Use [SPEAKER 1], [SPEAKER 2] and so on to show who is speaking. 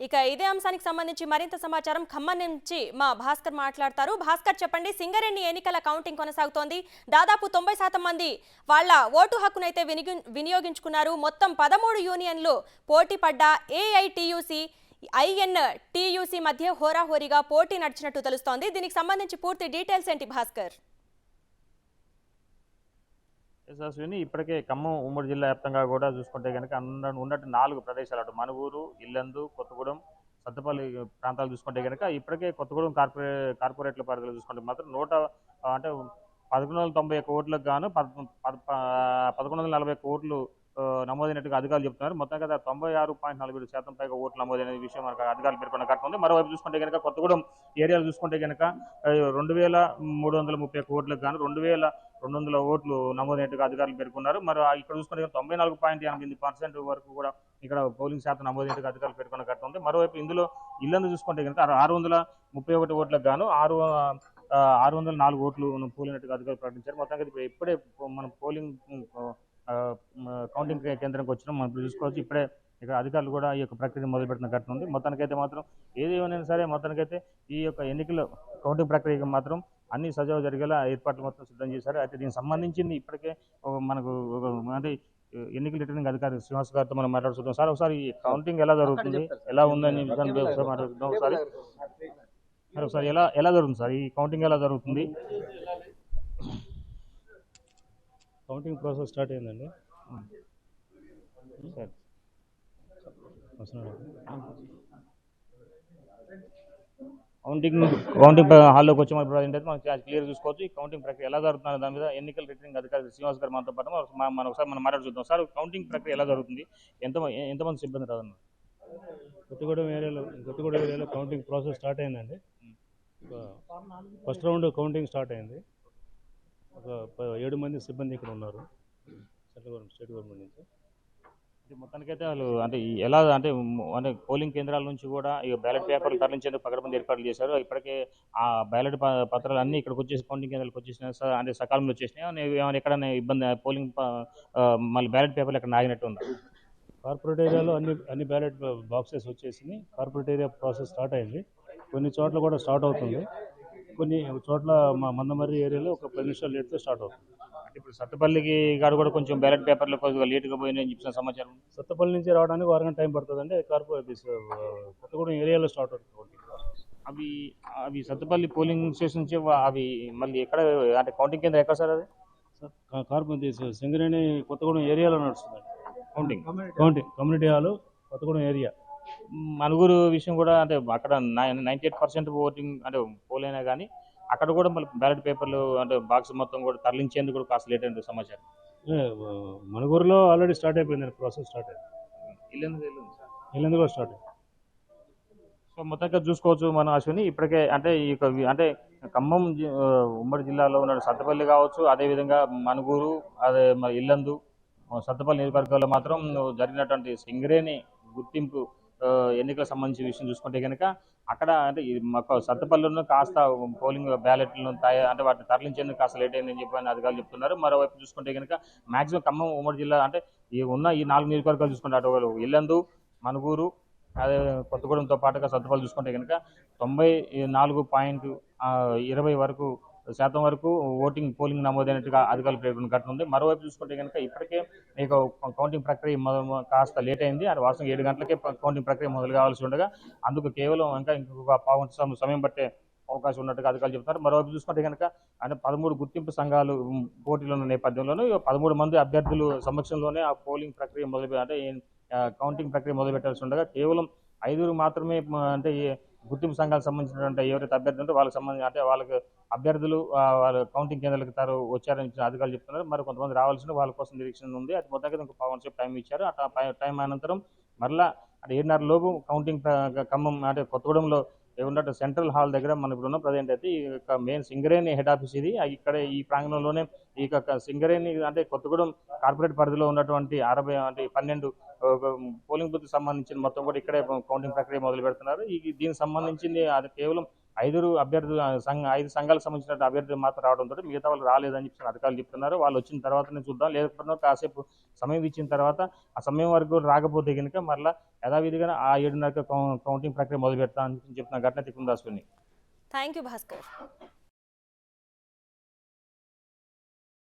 [SPEAKER 1] ఇక ఇదే అంశానికి సంబంధించి మరింత సమాచారం ఖమ్మం నుంచి మా భాస్కర్ మాట్లాడతారు. భాస్కర్, చెప్పండి. సింగరేణి ఎన్నికల కౌంటింగ్ కొనసాగుతోంది. దాదాపు 90% మంది వాళ్ళ ఓటు హక్కునైతే వినియోగించుకున్నారు. మొత్తం 13 యూనియన్లు పోటీ పడ్డ ఏఐటియుసి ఐఎన్టియుసి మధ్య హోరాహోరీగా పోటీ నడిచినట్టు తెలుస్తోంది. దీనికి సంబంధించి పూర్తి డీటెయిల్స్ ఏంటి భాస్కర్?
[SPEAKER 2] యశస్విని, ఇప్పటికే ఖమ్మం ఉమ్మడి జిల్లా వ్యాప్తంగా కూడా చూసుకుంటే కనుక ఉన్నట్టు 4 ప్రదేశాలు, అటు మనుగూరు, ఇల్లందు, కొత్తగూడెం, సత్తుపల్లి ప్రాంతాలు చూసుకుంటే కనుక ఇప్పటికే కొత్తగూడెం కార్పొరేట్ల పరిధిలో చూసుకుంటే మాత్రం అంటే 1191 ఓట్లకు గాను 1141 ఓట్లు నమోదైనట్టుగా అధికారులు చెప్తున్నారు. మొత్తం కదా 96.47% పైగా ఓట్లు నమోదైన విషయం మనకు అధికారులు పేర్కొన్న కట్టుకుంది. మరోవైపు చూసుకుంటే కనుక కొత్తగూడెం ఏరియాలు చూసుకుంటే కనుక 2331 ఓట్లకు గాను 2200 ఓట్లు నమోదైనట్టుగా అధికారులు పేర్కొన్నారు. మరి ఇక్కడ చూసుకుంటే 94.88% వరకు కూడా ఇక్కడ పోలింగ్ శాతం నమోదైనట్టుగా అధికారులు పేర్కొన్న కట్టుకుంది. మరోవైపు ఇందులో ఇళ్లను చూసుకుంటే కనుక 631 ఓట్లకు గాను 604 ఓట్లు పోలినట్టుగా అధికారులు ప్రకటించారు. మొత్తానికి ఇప్పుడే మనం పోలింగ్ కౌంటింగ్ కేంద్రానికి వచ్చినాం. మనం చూసుకోవచ్చు. ఇప్పుడే ఇక్కడ అధికారులు కూడా ఈ యొక్క ప్రక్రియ మొదలు పెట్టిన ఘటన ఉంది. మొత్తానికైతే మాత్రం ఏదేమైనా సరే మొత్తానికైతే ఈ యొక్క ఎన్నికల కౌంటింగ్ ప్రక్రియకి మాత్రం అన్ని సజావు జరిగేలా ఏర్పాట్లు మొత్తం సిద్ధం చేశారు. అయితే దీనికి సంబంధించింది ఇప్పటికే మనకు అంటే ఎన్నికల రిటర్నింగ్ అధికారి శ్రీనివాస్ గారితో మనం మాట్లాడుతున్నాం. సార్, ఒకసారి ఈ కౌంటింగ్ ఎలా జరుగుతుంది, ఎలా ఉందని మాట్లాడుతున్నాం. ఒకసారి ఎలా జరుగుతుంది సార్, ఈ కౌంటింగ్ ఎలా జరుగుతుంది?
[SPEAKER 3] కౌంటింగ్ ప్రాసెస్ స్టార్ట్ అయిందండి.
[SPEAKER 2] కౌంటింగ్ హాల్లోకి వచ్చి మనం క్లియర్ చూసుకోవచ్చు. ఈ కౌంటింగ్ ప్రక్రియ ఎలా జరుగుతుంది దాని మీద ఎన్నికల రిటర్నింగ్ అధికారి శ్రీనివాస్ గారు మనతో పాటు ఒకసారి మనం మాట్లాడి చూద్దాం. సార్, కౌంటింగ్ ప్రక్రియ ఎలా జరుగుతుంది, ఎంతమంది సిబ్బంది రాదన్నారు?
[SPEAKER 3] కొత్తగూడెం ఏరియాలో కౌంటింగ్ ప్రాసెస్ స్టార్ట్ అయిందండి. ఫస్ట్ రౌండ్ కౌంటింగ్ స్టార్ట్ అయింది. ఒక 7 మంది సిబ్బంది ఇక్కడ ఉన్నారు స్టేట్ గవర్నమెంట్ నుంచి.
[SPEAKER 2] మొత్తానికైతే వాళ్ళు అంటే ఎలా అంటే పోలింగ్ కేంద్రాల నుంచి కూడా ఈ బ్యాలెట్ పేపర్లు తరలించేందుకు పకడ్బందీ ఏర్పాట్లు చేశారు. ఇప్పటికే ఆ బ్యాలెట్ పత్రాలు అన్ని ఇక్కడికి వచ్చేసి కౌంటింగ్ కేంద్రాలకు వచ్చేసినాయి, అంటే సకాలంలో వచ్చేసినాయి. ఏమైనా ఎక్కడైనా ఇబ్బంది, పోలింగ్ మళ్ళీ బ్యాలెట్ పేపర్లు ఎక్కడ ఆగినట్టు ఉంది?
[SPEAKER 3] కార్పొరేట్ ఏరియాలో అన్ని బ్యాలెట్ బాక్సెస్ వచ్చేసి కార్పొరేట్ ఏరియా ప్రాసెస్ స్టార్ట్ అయింది. కొన్ని చోట్ల కూడా స్టార్ట్ అవుతుంది. కొన్ని చోట్ల మా మందమర్రి ఏరియాలో ఒక 10 నిమిషాలు లేట్తో స్టార్ట్ అవుతుంది.
[SPEAKER 2] ఇప్పుడు సత్తుపల్లికి గారు కూడా కొంచెం బ్యాలెట్ పేపర్లు కొద్దిగా లేట్గా పోయినాయని చెప్పిన సమాచారం.
[SPEAKER 3] సత్తపల్లి నుంచి రావడానికి 1 గంట టైం పడుతుందండి. కొత్తగూడెం ఏరియాలో స్టార్ట్ అవుతుంది.
[SPEAKER 2] అవి సత్తుపల్లి పోలింగ్ స్టేషన్ నుంచి అవి మళ్ళీ ఎక్కడ అంటే కౌంటింగ్ కేంద్రం ఎక్కడ సార్?
[SPEAKER 3] అది సింగరేణి కొత్తగూడెం ఏరియాలో నడుస్తుందండి counting community hall Kothagudem area.
[SPEAKER 2] Manuguru విషయం కూడా అంటే అక్కడ 98% ఓటింగ్ అంటే పోలైనా కానీ అక్కడ కూడా మళ్ళీ బ్యాలెట్ పేపర్లు అంటే బాక్స్ మొత్తం కూడా తరలించేందుకు కూడా కాస్త లేట్ అయిన సమాచారం.
[SPEAKER 3] మనుగూరులో ఆల్రెడీ స్టార్ట్ అయిపోయింది, ప్రాసెస్ స్టార్ట్ అయింది. ఇల్లందు కూడా స్టార్ట్ అయింది.
[SPEAKER 2] సో మొత్తంగా చూసుకోవచ్చు మనం అశ్విని, ఇప్పటికే అంటే అంటే ఖమ్మం ఉమ్మడి జిల్లాలో ఉన్న సత్తపల్లి కావచ్చు, అదేవిధంగా మనుగూరు, అదే ఇల్లందు, సత్తపల్లి నియోజకవర్గాల్లో మాత్రం జరిగినటువంటి సింగరేణి గుర్తింపు ఎన్నికలకు సంబంధించిన విషయం చూసుకుంటే కనుక అక్కడ అంటే సత్తపల్లిలో కాస్త పోలింగ్ బ్యాలెట్లను అంటే వాటిని తరలించేందుకు కాస్త లేట్ అయిందని చెప్పి అధికారులు చెప్తున్నారు. మరోవైపు చూసుకుంటే కనుక మాక్సిమం ఖమ్మం ఉమ్మడి జిల్లా అంటే ఈ 4 నియోజకవర్గాలు చూసుకుంటే అటు ఇల్లందు, మనుగూరు, అదే కొత్తగూడెంతో పాటుగా సత్తుపల్లి చూసుకుంటే కనుక 94.20% వరకు పోలింగ్ నమోదైనట్టుగా అధికారులు పేర్కొన్న ఘటన ఉంది. మరోవైపు చూసుకుంటే కనుక ఇప్పటికే మీకు కౌంటింగ్ ప్రక్రియ కాస్త లేట్ అయింది. అది వాస్తవం 7 గంటలకే కౌంటింగ్ ప్రక్రియ మొదలు కావాల్సి ఉండగా అందుకు కేవలం ఇంకొక పావు సమయం పట్టే అవకాశం ఉన్నట్టుగా అధికారులు చెబుతున్నారు. మరోవైపు చూసుకుంటే కనుక అంటే 13 గుర్తింపు సంఘాలు పోటీలో ఉన్న నేపథ్యంలోనూ 13 మంది అభ్యర్థులు సమక్షంలోనే ఆ పోలింగ్ ప్రక్రియ అంటే కౌంటింగ్ ప్రక్రియ మొదలు పెట్టాల్సి ఉండగా కేవలం 5 మాత్రమే అంటే గుర్తింపు సంఘాలకు సంబంధించినటువంటి ఎవరైతే అభ్యర్థులు ఉంటే వాళ్ళకి సంబంధించి అంటే వాళ్ళకి అభ్యర్థులు వాళ్ళ కౌంటింగ్ కేంద్రాలకు వచ్చారని అధికారులు చెప్తున్నారు. మరి కొంతమంది రావాల్సిన వాళ్ళ కోసం నిరీక్షణ ఉంది. అది మొత్తంగా ఇంకో పావు సేపు టైం ఇచ్చారు. ఆ టైం అనంతరం మరలా అంటే 7:30 లోపు కౌంటింగ్ ఖమ్మం అంటే కొత్తగూడెంలో ఉన్నట్టు సెంట్రల్ హాల్ దగ్గర మనం ఇప్పుడు ఉన్న ప్రజెంట్ అయితే ఈ మెయిన్ సింగరేణి హెడ్ ఆఫీస్ ఇది. ఇక్కడ ఈ ప్రాంగణంలోనే ఈ సింగరేణి అంటే కొత్తగూడెం కార్పొరేట్ పరిధిలో ఉన్నటువంటి 12 పోలింగ్ బూత్ సంబంధించిన మొత్తం కూడా ఇక్కడే కౌంటింగ్ ప్రక్రియ మొదలు పెడుతున్నారు. దీనికి సంబంధించింది అది కేవలం 5 అభ్యర్థులు ఐదు సంఘాలకు సంబంధించిన అభ్యర్థులు మాత్రం రావడంతో మిగతా వాళ్ళు రాలేదని చెప్పి అధికారులు చెప్తున్నారు. వాళ్ళు వచ్చిన తర్వాతనే చూద్దాం, లేకపోతే కాసేపు సమయం ఇచ్చిన తర్వాత ఆ సమయం వరకు రాకపోతే కనుక మరలా యథావిధిగా ఆ 7:30 కౌంటింగ్ ప్రక్రియ మొదలు పెడతా అని చెప్తున్న ఘటన తికుందాసుని.
[SPEAKER 1] Thank you Bhaskar.